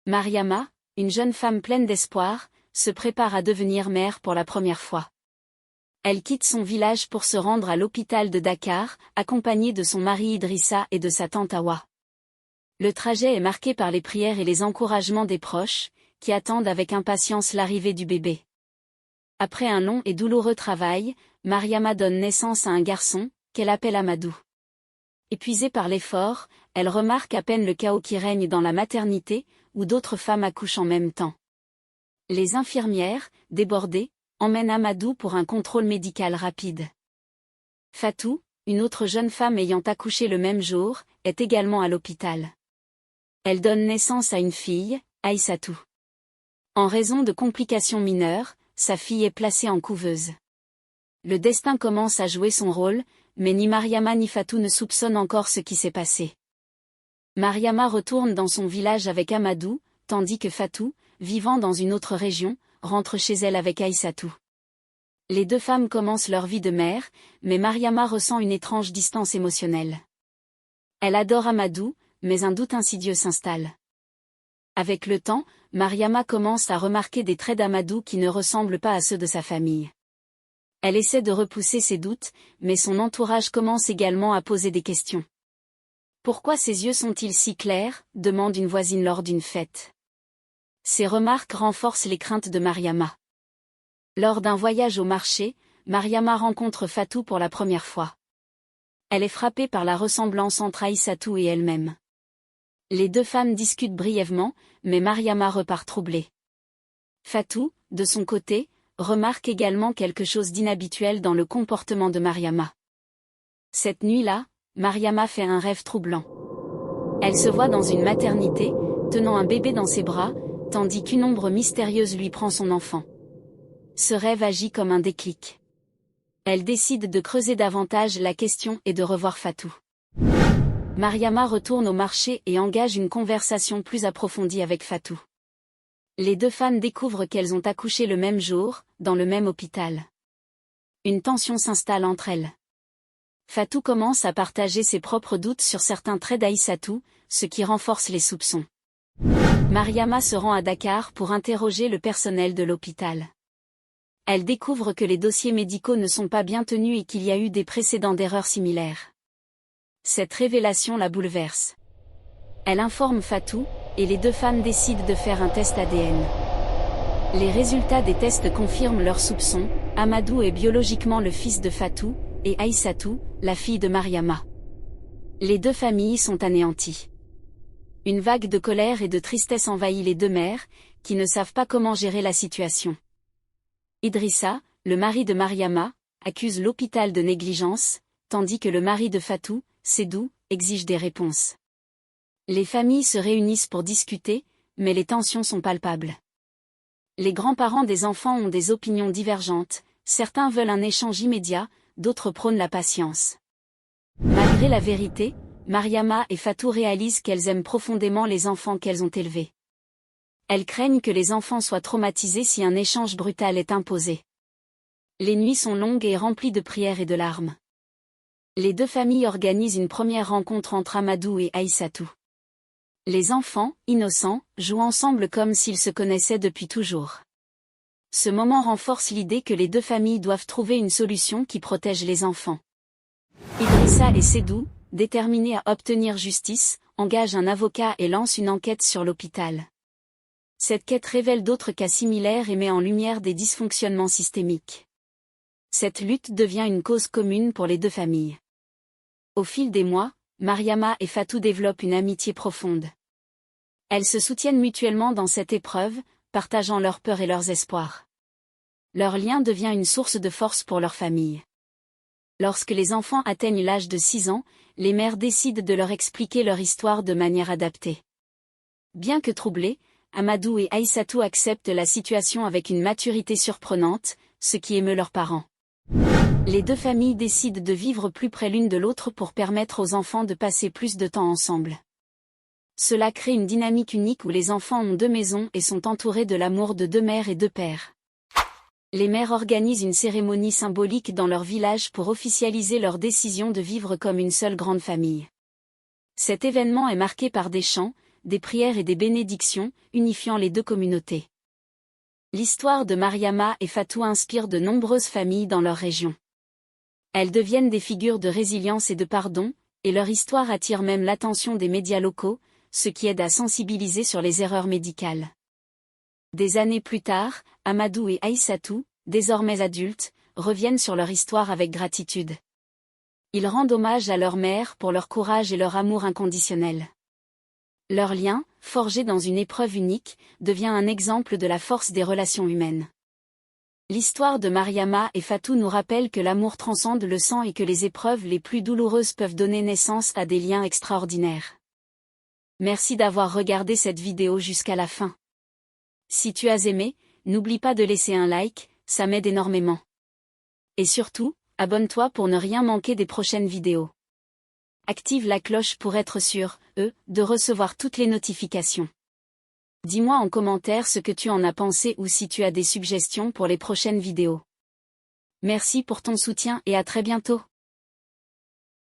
Mariama, une jeune femme pleine d'espoir, se prépare à devenir mère pour la première fois. Elle quitte son village pour se rendre à l'hôpital de Dakar, accompagnée de son mari Idrissa et de sa tante Awa. Le trajet est marqué par les prières et les encouragements des proches, qui attendent avec impatience l'arrivée du bébé. Après un long et douloureux travail, Mariama donne naissance à un garçon, qu'elle appelle Amadou. Épuisée par l'effort, elle remarque à peine le chaos qui règne dans la maternité, où d'autres femmes accouchent en même temps. Les infirmières, débordées, emmènent Amadou pour un contrôle médical rapide. Fatou, une autre jeune femme ayant accouché le même jour, est également à l'hôpital. Elle donne naissance à une fille, Aïssatou. En raison de complications mineures, sa fille est placée en couveuse. Le destin commence à jouer son rôle, mais ni Mariama ni Fatou ne soupçonnent encore ce qui s'est passé. Mariama retourne dans son village avec Amadou, tandis que Fatou, vivant dans une autre région, rentre chez elle avec Aïssatou. Les deux femmes commencent leur vie de mère, mais Mariama ressent une étrange distance émotionnelle. Elle adore Amadou, mais un doute insidieux s'installe. Avec le temps, Mariama commence à remarquer des traits d'Amadou qui ne ressemblent pas à ceux de sa famille. Elle essaie de repousser ses doutes, mais son entourage commence également à poser des questions. Pourquoi ses yeux sont-ils si clairs ? Demande une voisine lors d'une fête. Ces remarques renforcent les craintes de Mariama. Lors d'un voyage au marché, Mariama rencontre Fatou pour la première fois. Elle est frappée par la ressemblance entre Aïssatou et elle-même. Les deux femmes discutent brièvement, mais Mariama repart troublée. Fatou, de son côté, remarque également quelque chose d'inhabituel dans le comportement de Mariama. Cette nuit-là, Mariama fait un rêve troublant. Elle se voit dans une maternité, tenant un bébé dans ses bras, tandis qu'une ombre mystérieuse lui prend son enfant. Ce rêve agit comme un déclic. Elle décide de creuser davantage la question et de revoir Fatou. Mariama retourne au marché et engage une conversation plus approfondie avec Fatou. Les deux femmes découvrent qu'elles ont accouché le même jour, dans le même hôpital. Une tension s'installe entre elles. Fatou commence à partager ses propres doutes sur certains traits d'Aïssatou, ce qui renforce les soupçons. Mariama se rend à Dakar pour interroger le personnel de l'hôpital. Elle découvre que les dossiers médicaux ne sont pas bien tenus et qu'il y a eu des précédents d'erreurs similaires. Cette révélation la bouleverse. Elle informe Fatou, et les deux femmes décident de faire un test ADN. Les résultats des tests confirment leurs soupçons. Amadou est biologiquement le fils de Fatou, et Aïssatou, la fille de Mariama. Les deux familles sont anéanties. Une vague de colère et de tristesse envahit les deux mères, qui ne savent pas comment gérer la situation. Idrissa, le mari de Mariama, accuse l'hôpital de négligence, tandis que le mari de Fatou, Sédou, exige des réponses. Les familles se réunissent pour discuter, mais les tensions sont palpables. Les grands-parents des enfants ont des opinions divergentes, certains veulent un échange immédiat, d'autres prônent la patience. Malgré la vérité, Mariama et Fatou réalisent qu'elles aiment profondément les enfants qu'elles ont élevés. Elles craignent que les enfants soient traumatisés si un échange brutal est imposé. Les nuits sont longues et remplies de prières et de larmes. Les deux familles organisent une première rencontre entre Amadou et Aïssatou. Les enfants, innocents, jouent ensemble comme s'ils se connaissaient depuis toujours. Ce moment renforce l'idée que les deux familles doivent trouver une solution qui protège les enfants. Idrissa et Sédou, déterminés à obtenir justice, engagent un avocat et lancent une enquête sur l'hôpital. Cette quête révèle d'autres cas similaires et met en lumière des dysfonctionnements systémiques. Cette lutte devient une cause commune pour les deux familles. Au fil des mois, Mariama et Fatou développent une amitié profonde. Elles se soutiennent mutuellement dans cette épreuve, partageant leurs peurs et leurs espoirs. Leur lien devient une source de force pour leur famille. Lorsque les enfants atteignent l'âge de 6 ans, les mères décident de leur expliquer leur histoire de manière adaptée. Bien que troublés, Amadou et Aïssatou acceptent la situation avec une maturité surprenante, ce qui émeut leurs parents. Les deux familles décident de vivre plus près l'une de l'autre pour permettre aux enfants de passer plus de temps ensemble. Cela crée une dynamique unique où les enfants ont deux maisons et sont entourés de l'amour de deux mères et deux pères. Les mères organisent une cérémonie symbolique dans leur village pour officialiser leur décision de vivre comme une seule grande famille. Cet événement est marqué par des chants, des prières et des bénédictions, unifiant les deux communautés. L'histoire de Mariama et Fatou inspire de nombreuses familles dans leur région. Elles deviennent des figures de résilience et de pardon, et leur histoire attire même l'attention des médias locaux, ce qui aide à sensibiliser sur les erreurs médicales. Des années plus tard, Amadou et Aïssatou, désormais adultes, reviennent sur leur histoire avec gratitude. Ils rendent hommage à leur mère pour leur courage et leur amour inconditionnel. Leur lien, forgé dans une épreuve unique, devient un exemple de la force des relations humaines. L'histoire de Mariama et Fatou nous rappelle que l'amour transcende le sang et que les épreuves les plus douloureuses peuvent donner naissance à des liens extraordinaires. Merci d'avoir regardé cette vidéo jusqu'à la fin. Si tu as aimé, n'oublie pas de laisser un like, ça m'aide énormément. Et surtout, abonne-toi pour ne rien manquer des prochaines vidéos. Active la cloche pour être sûr, de recevoir toutes les notifications. Dis-moi en commentaire ce que tu en as pensé ou si tu as des suggestions pour les prochaines vidéos. Merci pour ton soutien et à très bientôt.